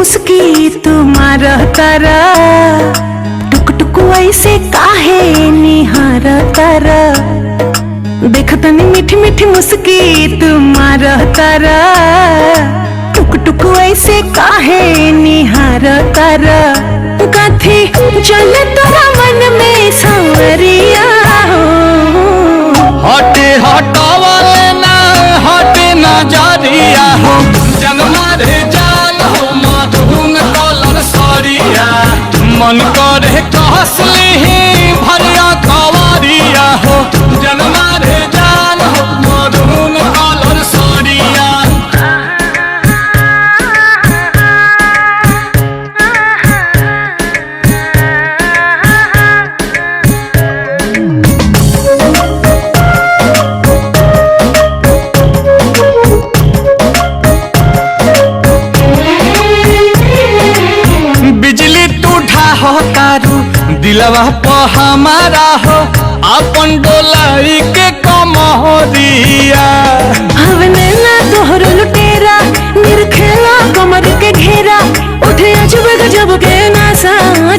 मुस्की तुम्हारा तारा, टुक टुक ऐसे काहे निहार तारा। देखतनी मीठी मीठी मुस्की तुम्हारा तारा, टुक टुक ऐसे काहे निहार तारा। कथी चले तोरा मन में सांवरिया हो, हटे हटावले ना हटे नजरिया हो। जनमा रे जान हो मधुन कलर सरिया, मन करे कहसली भरिया कवरिया हो। जनमा रे जान हो मधुन कलर सरिया। हो तारू दिलवा पे हमारा हो, अपन डोलाई के कमरिया। हवने ना तोहर लुटेरा, निरखेला कमर के घेरा। उठे अजब गजब के नासा,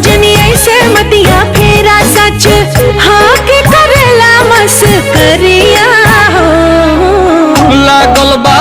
जनी ऐसे मतिया फेरा। सच हाँ के करेला मस्करिया हो, लागल बा